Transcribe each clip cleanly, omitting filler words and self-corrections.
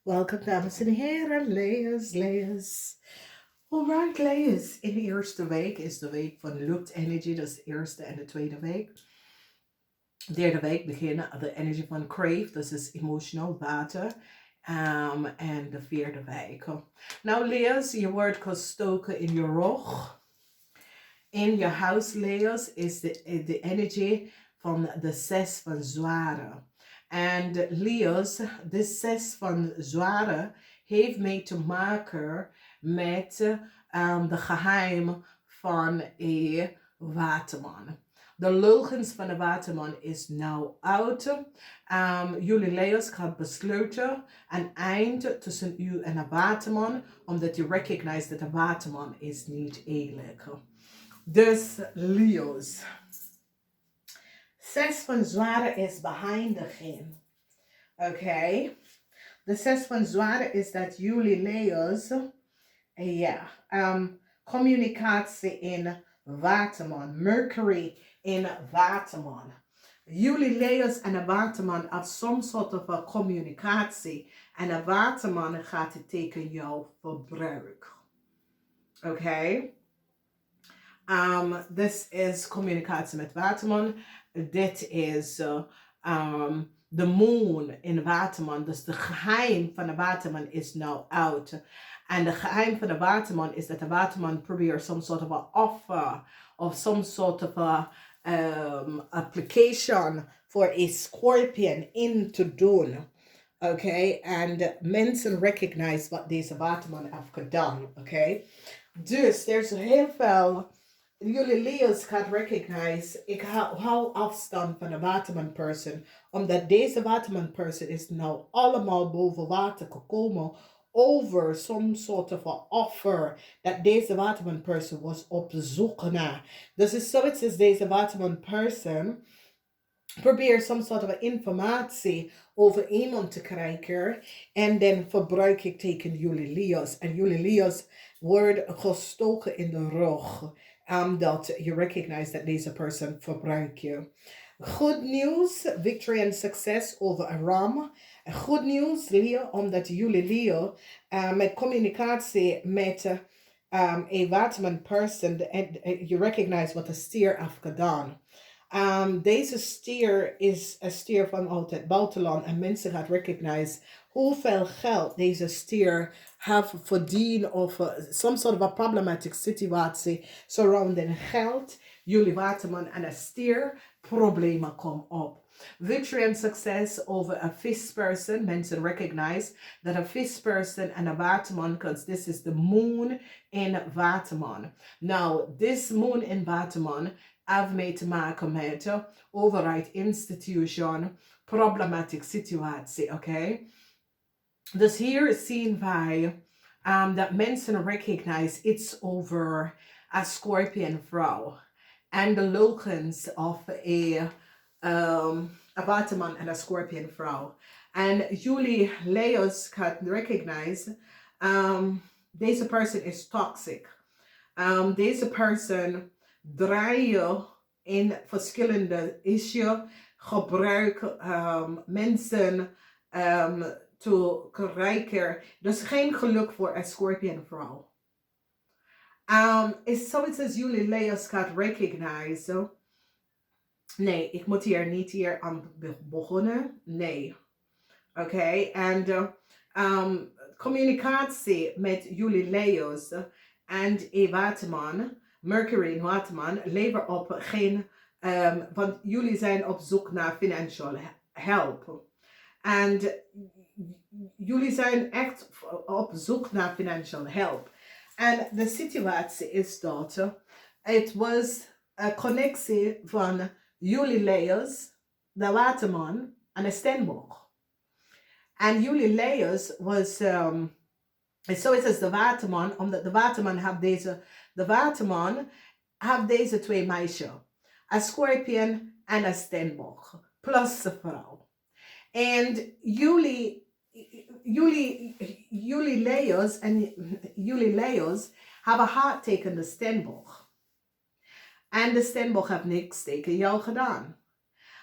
Welkom dames en heren, layers. Alright layers, in de eerste week is de week van lucht energy, dat is de eerste en de tweede week. De derde week beginnen de energy van crave, dat is emotional, water. En de vierde week. Nou layers, je wordt gestoken in je rug. In je house layers is de energy van de 6 van zware. En Leeuws, de 6 van zware, heeft mee te maken met de geheim van een waterman. De leugens van de waterman is nou oud. Jullie Leeuws gaat besluiten een eind tussen u en een waterman, omdat je recognize dat de waterman is niet eerlijk. Dus Leeuws. 6 van zware is behind the game. Oké. De 6 van zware is dat jullie Leeuws, communicatie in waterman. Mercury in waterman. Jullie Leeuws en een waterman hebben some soort van communicatie. En een waterman gaat het tegen jou verbruik. Oké. Dit is communicatie met waterman. Dit is de moon in waterman. Dus de geheim van de waterman is nou out. En de geheim van de waterman is dat de waterman probeert some sort of a offer of some sort of a application voor a scorpion in te doen. Oké, en mensen recognize wat deze waterman heeft gedaan. Oké, dus er is heel veel. Jullie Leeuws gaat recognize, ik hou afstand van de waterman person, omdat deze waterman person is nou allemaal boven water gekomen over some sort of a offer dat deze waterman person was op zoek naar. Dus is zoiets als deze waterman person probeer some sort of informatie over iemand te krijgen en dan verbruik ik tegen jullie Leeuws. En jullie Leeuws wordt gestoken in de rug. Dat je recognize dat deze person verbruik je. Good news, victory and success over een ram. Good news, Leeuw, omdat jullie Leeuw met communicatie met een waterman person, je recognize wat de stier heeft gedaan. Deze stier is een stier vanuit het buitenland en mensen gaan recognize hoeveel geld deze stier heeft verdiend of some sort of a problematic situatie surrounding geld. Jullie waterman en een stier, problemen komen op. Victory and success over a fish person. Mensen recognize that a fish person and a waterman, because this is the moon in waterman. Now, this moon in waterman have mee te maken met overheid, institution, problematic situatie, oké? Dus hier zien wij dat mensen recognize it's over a scorpion vrouw. En de leugens of a waterman en a scorpion vrouw. En jullie Leeuws gaat recognize deze person is toxic. Deze person draaien in verschillende issues, gebruik mensen te krijgen. Dus geen geluk voor een scorpion vrouw. Is zoiets als jullie Leeuws gaat recognize. Nee, ik moet hier niet hier aan beginnen. Nee. Oké, en communicatie met jullie Leeuws en een waterman, Mercury in waterman, levert op geen, want jullie zijn op zoek naar financial help. En jullie zijn echt op zoek naar financial help. En de situatie is dat het was een connectie van jullie Leeuws, de waterman en de steenbok. En jullie Leeuws was zoiets als de waterman, omdat de waterman heeft deze twee meisjes. Een scorpion en een steenbok. Plus de vrouw. En jullie Leeuws en jullie Leeuws hebben haar tegen de steenbok. En de steenbok heeft niks tegen jou gedaan.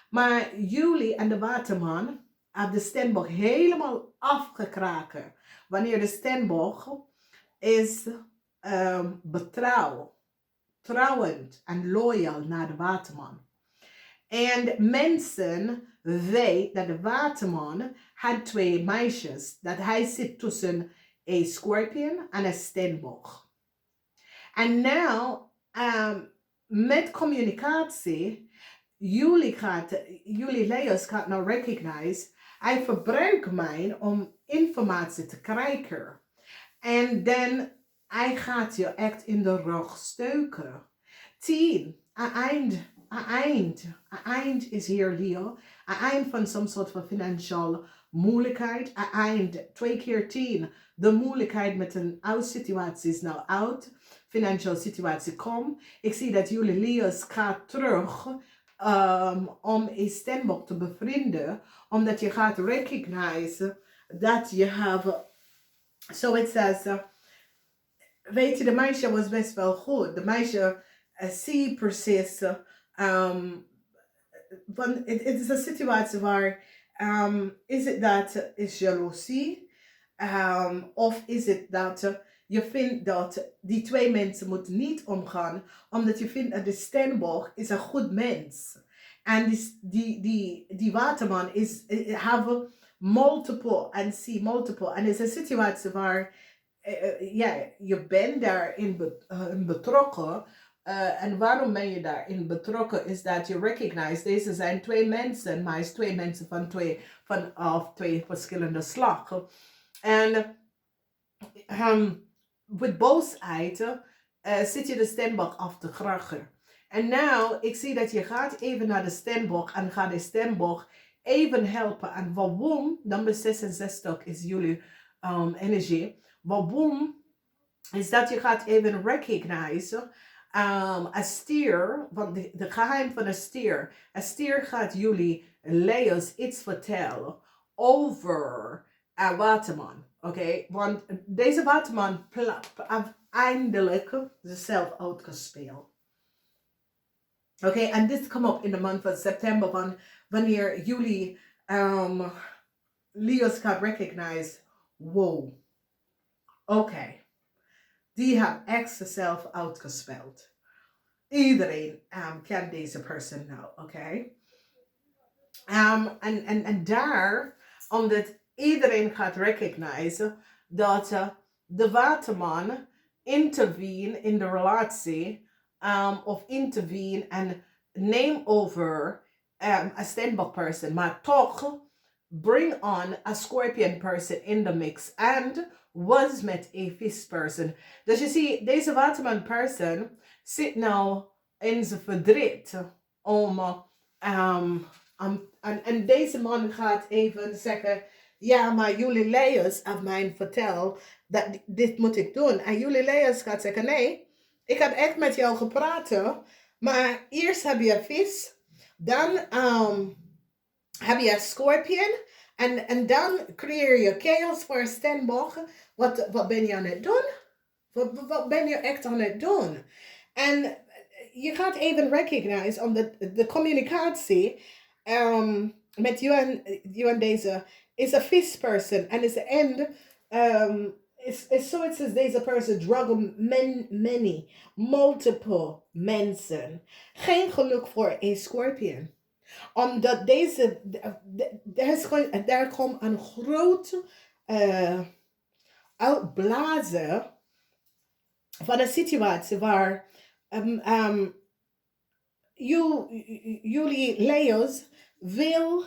Maar jullie en de waterman hebben de steenbok helemaal afgekraken. Wanneer de steenbok is trouwend en loyaal naar de waterman. En mensen weten dat de waterman had 2 meisjes. Dat hij zit tussen een scorpion en een steenbok. En nou, met communicatie, jullie Leeuws gaat nou recognize, hij gebruikt mij om informatie te krijgen. En dan, hij gaat je echt in de rug steuken. 10, eind is hier, Leeuw. Eind van some soort van financiële moeilijkheid. Eind, 2 keer 10. De moeilijkheid met een oude situatie is nou oud. Financiële situatie komt. Ik zie dat jullie Leeuws gaat terug om een steenbok te bevrienden. Omdat je gaat recognize dat je hebt. So it says, weet je, de meisje was best wel goed. De meisje zie precies, want het is een situatie waar, is het dat is jaloezie, of is het dat je vindt dat die 2 mensen moeten niet omgaan, omdat je vindt dat de steenbok is een goed mens. En die waterman is, have multiple and see multiple. En het is een situatie waar, je bent daarin betrokken. En waarom ben je daarin betrokken? Is dat je recognize, deze zijn 2 mensen, maar is 2 mensen van 2 verschillende slagen. En met boosheid zit je de steenbok af te grachen. En nou, ik zie dat je gaat even naar de steenbok en gaat de steenbok even helpen. En waarom? Dan 66 is jullie energie. Waarom? Is dat je gaat even recognize een stier, want de geheim van een stier gaat jullie Leeuws iets vertellen over een waterman. Oké, want deze waterman heeft eindelijk zichzelf uitgespeeld. Oké, en dit komt op in de maand van september, van wanneer jullie Leeuws gaat recognize, wow, oké. Die heeft echt zichzelf uitgespeeld. Iedereen kent deze persoon nou, oké? En daar, omdat iedereen gaat recognize dat de waterman intervene in de relatie, of intervene en neem over a steenbok person, maar toch bring on a scorpion person in the mix and was met een vis person. Dus je ziet, deze waterman person zit nou in zijn verdriet en deze man gaat even zeggen, ja, maar jullie Leeuws heeft mij verteld dat dit moet ik doen. En jullie Leeuws gaat zeggen, nee, ik heb echt met jou gepraat, maar eerst heb je vis, dan heb je scorpion, en dan creëer je chaos voor steenbok. Wat ben je aan het doen? Wat ben je echt aan het doen? En je gaat even recognize, omdat de communicatie met you en deze is a fish person. En is the end, is so it says deze person drug many, multiple mensen. Geen geluk voor een scorpion. Omdat deze, daar komt een groot uitblazen van een situatie waar jullie Leeuws wil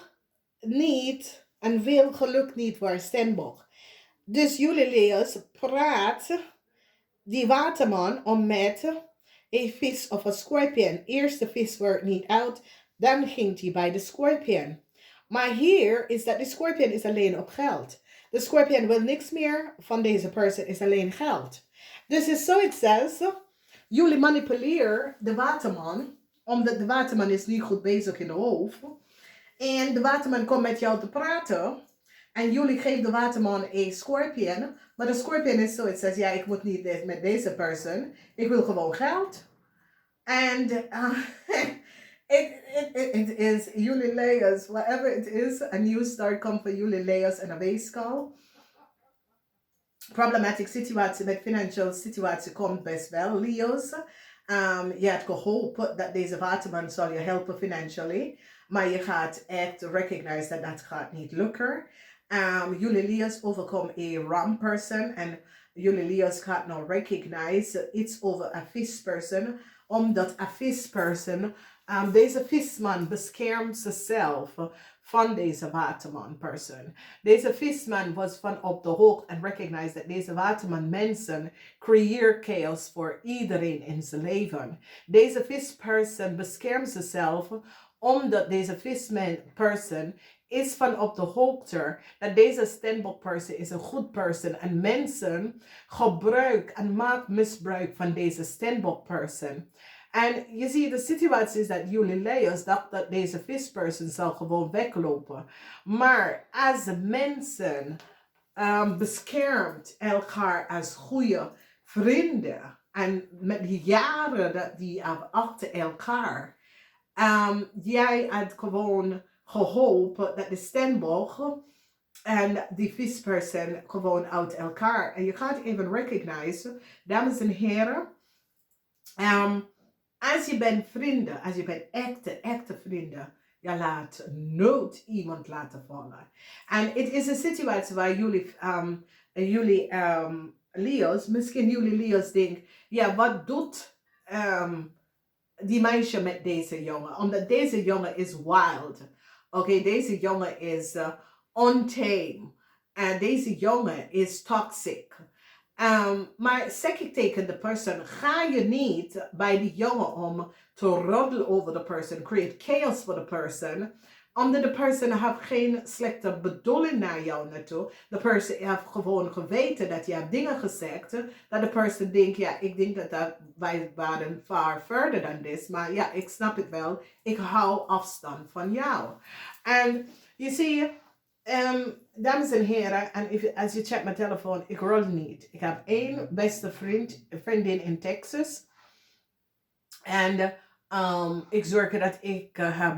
niet en wil geluk niet voor steenbok. Dus jullie Leeuws praat die waterman om met een vis of een scorpion. Eerst de vis wordt niet uit, dan ging hij bij de scorpion. Maar hier is dat de scorpion is alleen op geld. De scorpion wil niks meer van deze persoon, is alleen geld. Dus is zo het says, jullie manipuleren de waterman, omdat de waterman is niet goed bezig in de hoofd. En de waterman komt met jou te praten. En jullie geven de waterman een scorpion. Maar de scorpion is zo, het says, ja, ik moet niet met deze persoon. Ik wil gewoon geld. En It is jullie layers, whatever it is, a new start come voor jullie layers en een weeskaal. Problematic situatie met financial situatie komt best wel, Leo's. Je hebt gehoopt dat deze waterman zal je helpen financially, maar je gaat echt recognize dat dat gaat niet lukken. Jullie Leo's overkomt een ram person en jullie Leo's gaat nou recognize iets over een vis person, omdat een vis person, deze visman beschermt zichzelf van deze waterman person. Deze visman was van op de hoogte en recognize dat deze waterman mensen creëert chaos voor iedereen in zijn leven. Deze visperson beschermt zichzelf omdat deze visman person is van op de hoogte dat deze standbook person is een goed person en mensen gebruiken en maakt misbruik van deze standbook person. En je ziet de situatie is dat jullie layers dachten dat deze visperson zal gewoon weglopen. Maar als mensen beschermt elkaar als goede vrienden en met die jaren dat die achter elkaar, jij had gewoon gehoopt dat de standboog en die visperson gewoon uit elkaar. En je gaat even recognize, dames en heren, als je bent vrienden, als je bent echte vrienden, je laat nooit iemand laten vallen. En het is een situatie waar jullie Leo's, misschien jullie Leo's denken, ja, wat doet die meisje met deze jongen? Omdat deze jongen is wild. Oké, deze jongen is untame. En deze jongen is toxic. Maar zeg ik tegen de persoon, ga je niet bij die jongen om te roddelen over de persoon, create chaos voor de persoon, omdat de persoon heeft geen slechte bedoeling naar jou naartoe. De persoon heeft gewoon geweten dat je hebt dingen gezegd, dat de persoon denkt, ja, ik denk dat wij waren far verder dan dit, maar ja, ik snap het wel, ik hou afstand van jou. En je ziet, dames en heren, en als je checkt mijn telefoon, ik rol niet. Ik heb één beste vriendin in Texas. En ik zorg dat ik heb,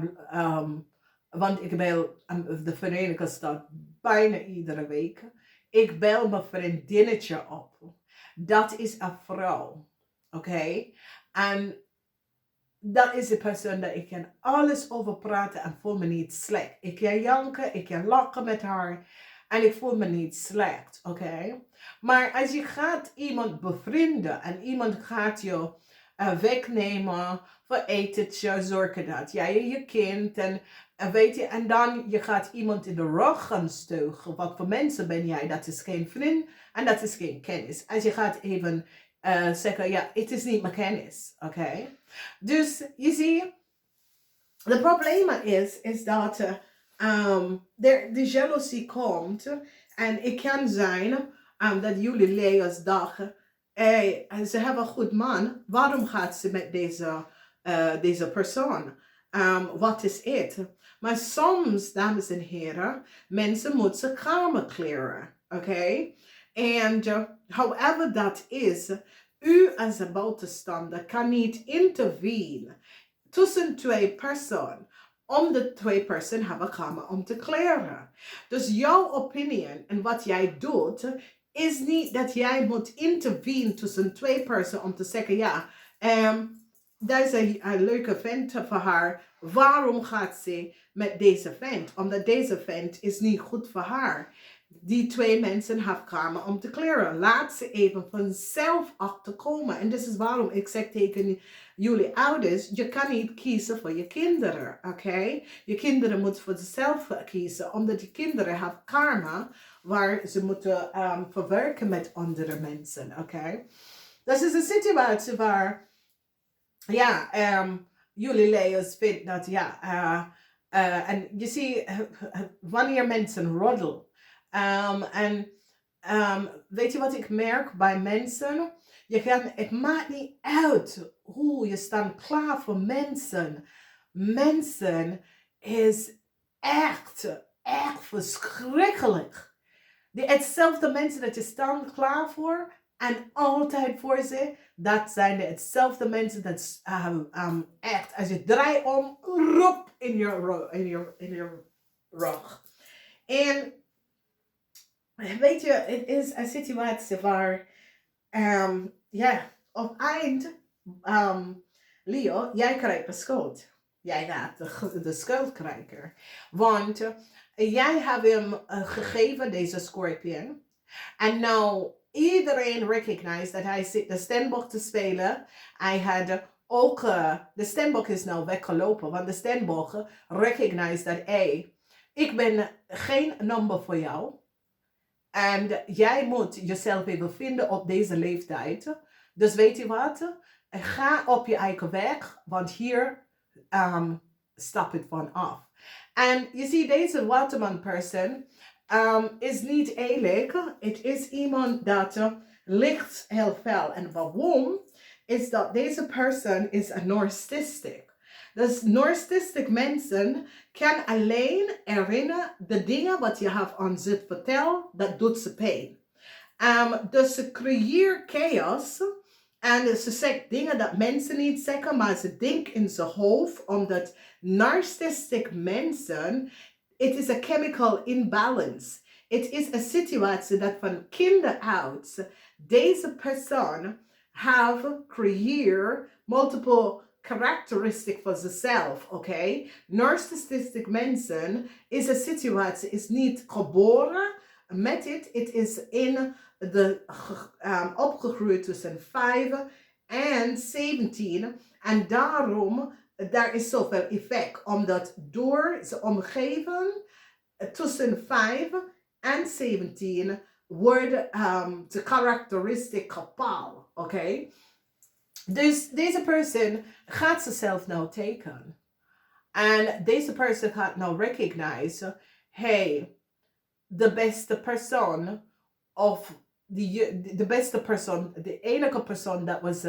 want ik bel de Verenigde Staten bijna iedere week. Ik bel mijn vriendinnetje op. Dat is een vrouw. Oké? En dat is de persoon dat ik kan alles over praten en voel me niet slecht. Ik kan janken, ik kan lachen met haar en ik voel me niet slecht, oké? Maar als je gaat iemand bevrienden en iemand gaat je wegnemen voor etentje, zorgen dat jij je kind en weet je, en dan je gaat iemand in de rug gaan steugen. Wat voor mensen ben jij? Dat is geen vriend en dat is geen kennis. Als je gaat even zeggen, ja, het is niet mijn kennis, oké? Dus je ziet, de probleem is dat de jaloezie komt en het kan zijn dat jullie leers dachten, hey, ze hebben een goed man, waarom gaat ze met deze persoon? Wat is het? Maar soms, dames en heren, mensen moeten kamer clearen, oké? En however dat is, u als een buitenstander kan niet intervenen tussen twee personen, om de twee personen hebben kamer om te klaren. Dus jouw opinie en wat jij doet, is niet dat jij moet intervenen tussen twee personen om te zeggen, ja, dat is een leuke vent voor haar. Waarom gaat ze met deze vent? Omdat deze vent is niet goed voor haar. Die twee mensen hebben kamer om te klaren. Laat ze even vanzelf achterkomen. En dit is waarom ik zeg tegen jullie ouders, je kan niet kiezen voor je kinderen, oké? Je kinderen moeten voor zichzelf kiezen, omdat die kinderen hebben karma waar ze moeten verwerken met andere mensen, oké? Dat is een situatie waar, ja, jullie leiders vinden dat, ja, en je ziet, wanneer mensen roddelen, weet je wat ik merk bij mensen? Het maakt niet uit hoe je staat klaar voor mensen. Mensen is echt verschrikkelijk. Hetzelfde mensen dat je staan klaar voor. En altijd voor ze, dat zijn hetzelfde mensen dat echt, als je draait om, roep in je rug. En weet je, het is een situatie waar, ja, op eind, Leo, jij krijgt de schuld. Jij gaat de schuld krijgen. Want jij hebt hem gegeven, deze scorpion. En nou, iedereen recognized dat hij zit de Stenbock te spelen. Hij had ook, de Stenbock is nou weggelopen. Want de Stenbock recognized dat, hey, ik ben geen nummer voor jou. En jij moet jezelf even vinden op deze leeftijd. Dus weet je wat? Ga op je eigen weg, want hier stap het van af. En je ziet, deze waterman person is niet eerlijk. Het is iemand dat ligt heel veel. En waarom? Is dat deze person is een narcissistic. Dus narcissistic mensen kan alleen herinneren de dingen wat je hebt aan ze verteld, dat doet ze pijn. Dus ze creëert chaos en ze zegt dingen dat mensen niet zeggen, maar ze denken in zijn hoofd, omdat narcissistic mensen, het is een chemical imbalance. Het is een situatie dat van kinderoud deze persoon have creëert multiple characteristic voor zichzelf, oké? Narcissistic mensen is een situatie, is niet geboren met het. Het is in de opgegroeid tussen 5 en 17. En daarom, daar is zoveel effect. Omdat door zijn omgeving tussen 5 en 17 worden de karakteristiek gepaald, oké? Dus deze persoon gaat zichzelf nou tekenen. En deze persoon gaat nou recognize, hey, de beste persoon of de beste persoon, de enige persoon dat was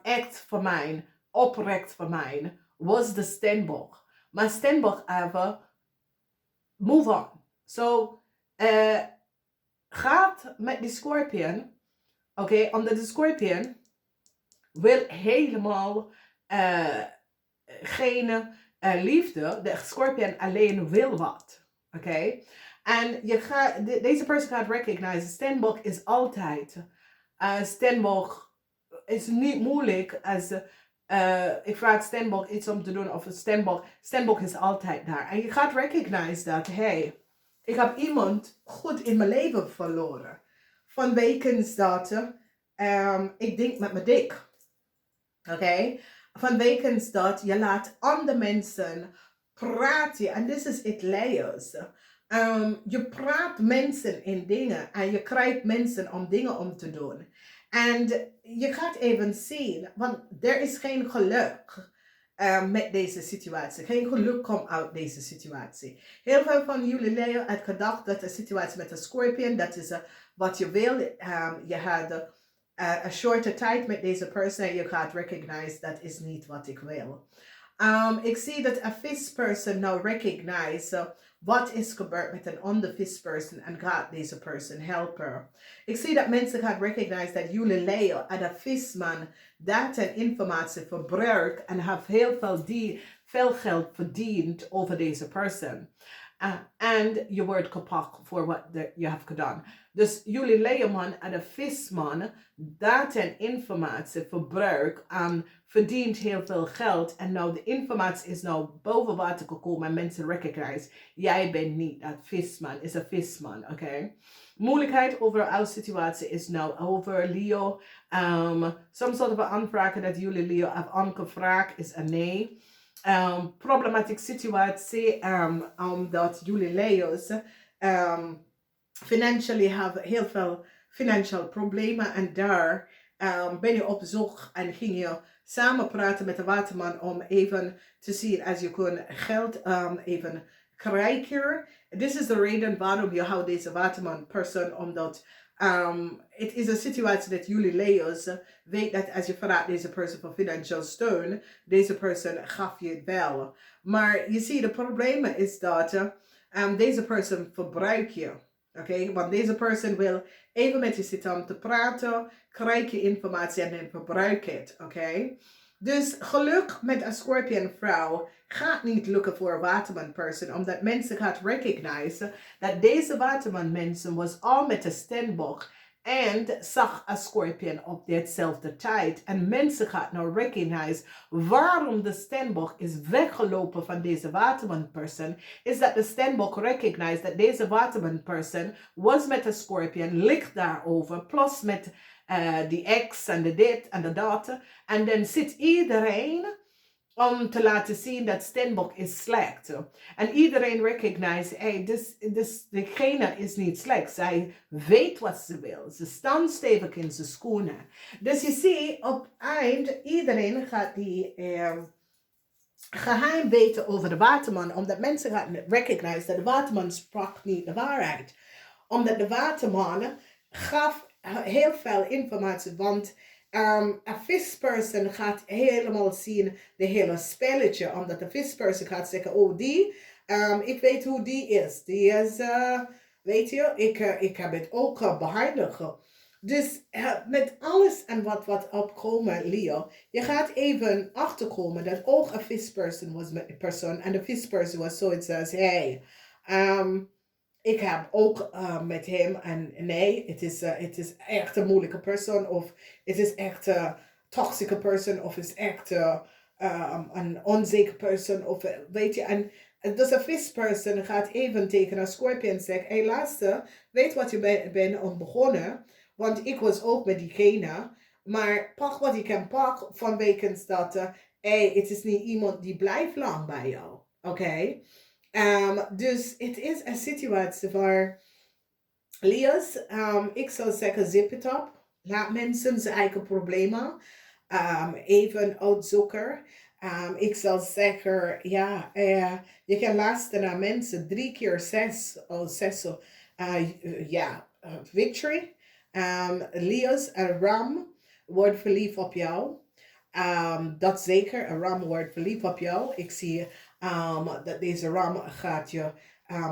echt voor mij, oprecht voor mij, was de Stenbock. Maar Stenbock even move on. So, gaat met die scorpion, oké, omdat de scorpion wil helemaal geen liefde. De scorpion alleen wil wat. Oké? En deze persoon gaat recognize, Stenbock is altijd. Stenbock is niet moeilijk als ik vraag Stenbock iets om te doen of Stenbock is altijd daar. En je gaat recognize dat, hey, ik heb iemand goed in mijn leven verloren. Vanwege dat ik denk met mijn dik. Oké? Vanwege dat je laat andere mensen praten. En dit is het layers. Je praat mensen in dingen. En je krijgt mensen om dingen om te doen. En je gaat even zien. Want er is geen geluk met deze situatie. Geen geluk komt uit deze situatie. Heel veel van jullie Leeuw had gedacht dat de situatie met de scorpion, dat is wat je wil. Je had een shorte tijd met deze persoon en je gaat recognize dat is niet wat ik wil. Ik zie dat een vis person nou recognize wat is gebeurd met een andere vis person en gaat deze person helpen. Ik zie dat mensen gaan recognize dat jullie Leo en de visman data en informatie verbruikt en heeft heel veel geld verdiend over deze persoon. En je wordt gepakt voor wat je hebt gedaan. Dus jullie leerman en de visman data en informatie verbruikt en verdient heel veel geld. En nou de informatie is nou boven water gekomen en mensen recognize, jij bent niet dat visman, is een visman, oké? Moeilijkheid over jouw situatie is nou over Leo. Soms zullen we aanvragen dat jullie Leo hebben aangevraagd, is een nee. Problematieke situatie, omdat jullie Leo's financially hebben heel veel financiële problemen en daar ben je op zoek en ging je samen praten met de waterman om even te zien als je kon geld even krijgen. Dit is de reden waarom je houdt deze waterman persoon, omdat het is een situatie dat jullie Leo's weet dat als je vraagt deze persoon voor financiële steun, deze persoon gaf je het wel. Maar je ziet, de probleem is dat deze persoon verbruikt je. Oké, want deze persoon wil even met je zitten om te praten. Krijg je informatie en dan verbruik het. Oké? Dus geluk met een Scorpion vrouw gaat niet lukken voor een waterman person. Omdat mensen gaat recognizen dat deze waterman mensen was al met een steenbok. En zag een Scorpion op dezelfde tijd. En mensen gaan nou recognize waarom de steenbok is weggelopen van deze waterman person. Is dat de steenbok recognize dat deze waterman person was met een Scorpion, ligt daarover, plus met die ex en de dit en de dat. En dan zit iedereen om te laten zien dat steenbok is slecht. En iedereen recognize, hey, degene is niet slecht. Zij weet wat ze wil. Ze staan stevig in zijn schoenen. Dus je ziet, op eind, iedereen gaat die geheim weten over de waterman. Omdat mensen gaan recognize dat de waterman sprak niet de waarheid. Omdat de waterman gaf heel veel informatie. Want een visperson gaat helemaal zien de hele spelletje. Omdat de visperson gaat zeggen, oh die, ik weet hoe die is. Die is, weet je, ik heb het ook behandeld. Dus met alles en wat opkomen, Leeuw, je gaat even achterkomen dat ook een visperson was met de persoon. En de visperson was zoiets als, hey, ik heb ook met hem en nee, het is echt een moeilijke persoon of het is echt een toxische persoon of het is echt een onzeker persoon of weet je. En dus een visperson gaat even tegen een Scorpion zeggen, hey luister, weet wat je bent om begonnen, want ik was ook met diegene, maar pak wat je kan pakken vanwege dat, hey, het is niet iemand die blijft lang bij jou, oké? Dus het is een situatie waar Leeuws, ik zou zeggen zip het op. Laat mensen zijn eigen problemen even uitzoeken. Ik zou zeggen, ja, je kan luisteren naar mensen 3 keer 6 of 6, victory. Leeuws, een ram wordt verliefd op jou. Dat zeker, een ram wordt verliefd op jou. Ik zie dat deze ram gaat je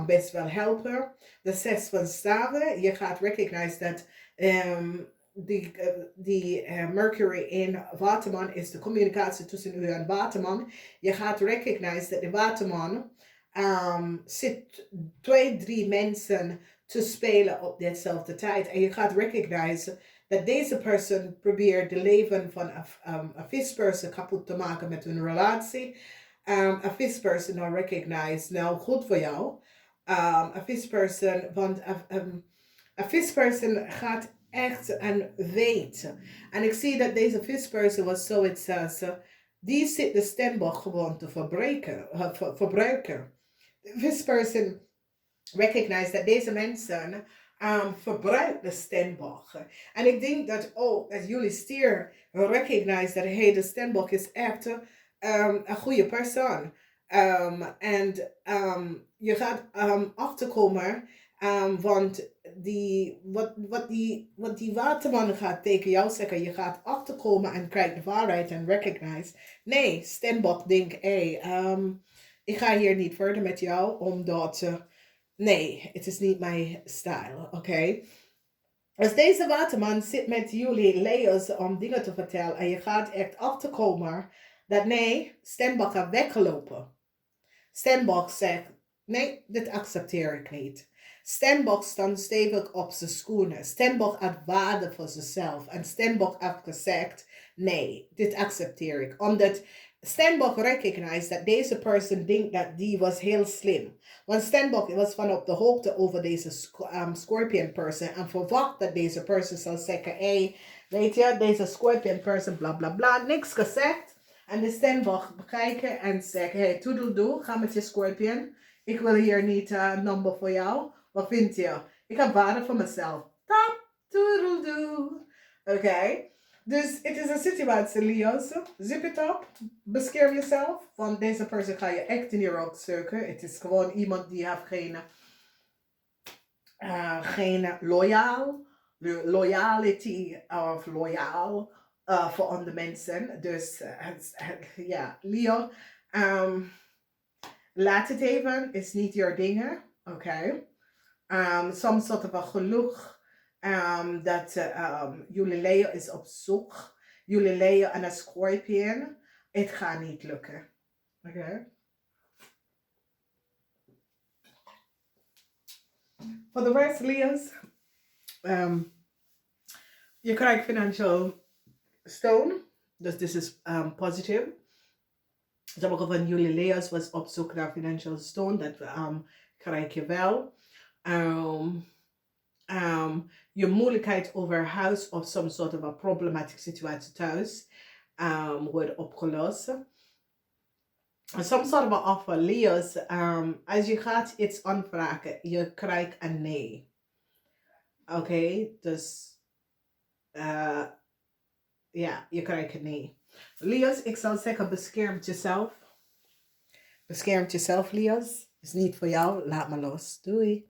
best wel helpen. De 6 van staven, je gaat recognize dat die Mercury in Waterman is de communicatie tussen u en Waterman. Je gaat recognize dat de Waterman zit 2, 3 mensen te spelen op dezelfde tijd. En je gaat recognize dat deze persoon probeert de leven van een visperson kapot te maken met hun relatie. Een visperson nou recognize, nou goed voor jou. Een visperson, want een visperson gaat echt en weet. En ik zie dat deze visperson was zoiets als, die zit de stembok gewoon te verbruiken. De visperson recognize dat deze mensen verbruikt de stembok. En ik denk dat ook dat jullie stier recognize dat hey, de stembok is echt een goede persoon. En je gaat achterkomen, want wat die waterman gaat tegen jou zeggen, je gaat achterkomen en krijgt de waarheid en recognize. Nee, stembok denkt, hey, ik ga hier niet verder met jou, omdat nee, het is niet mijn stijl, oké? Als deze waterman zit met jullie Leeuws om dingen te vertellen en je gaat echt achterkomen dat nee, Stembok gaat weggelopen. Stembok zegt, nee, dit accepteer ik niet. Stembok staat stevig op zijn schoenen. Stembok had waarde voor zichzelf. En Stembok heeft gezegd, nee, dit accepteer ik. Omdat Stembok recognize dat deze persoon denkt dat die was heel slim. Want Stembok was van op de hoogte over deze Scorpion person. En verwacht dat deze persoon zal zeggen, hey, weet je, deze Scorpion person, bla bla bla. Niks gezegd. En de Stembok bekijken en zeggen, hey, toedeldoe, ga met je Scorpion. Ik wil hier niet een nummer voor jou. Wat vind je? Ik heb waarde voor mezelf. Tap, toedeldoe. Oké. Dus het is een situatie, Leeuws. Zip het op. Bescherm jezelf. Want deze persoon ga je echt in je rok zoeken. Het is gewoon iemand die heeft geen loyalty of loyaal voor andere mensen. Dus ja, Leeuw. Laat het even. Is niet jouw dingen. Oké. Some sort of a geluk. Dat jullie Leeuw is op zoek. Jullie Leeuw en een Scorpion. Het gaat niet lukken. Oké. Okay. For the rest, Leo's, je krijgt financial steun. Dus this is positive. Sommige van jullie Leo's was op zoek naar financial steun. Dat krijg je wel. Je moeilijkheid over huis of some sort of a problematic situatie thuis wordt opgelost. Some sort of a offer, Leo's, als je gaat iets aanvragen, je krijgt een nee. Oké, dus ja, je krijgt een nee. Leo's, ik zou zeggen, bescherm jezelf. Bescherm jezelf, Leo's. Is niet voor jou, laat me los. Doei.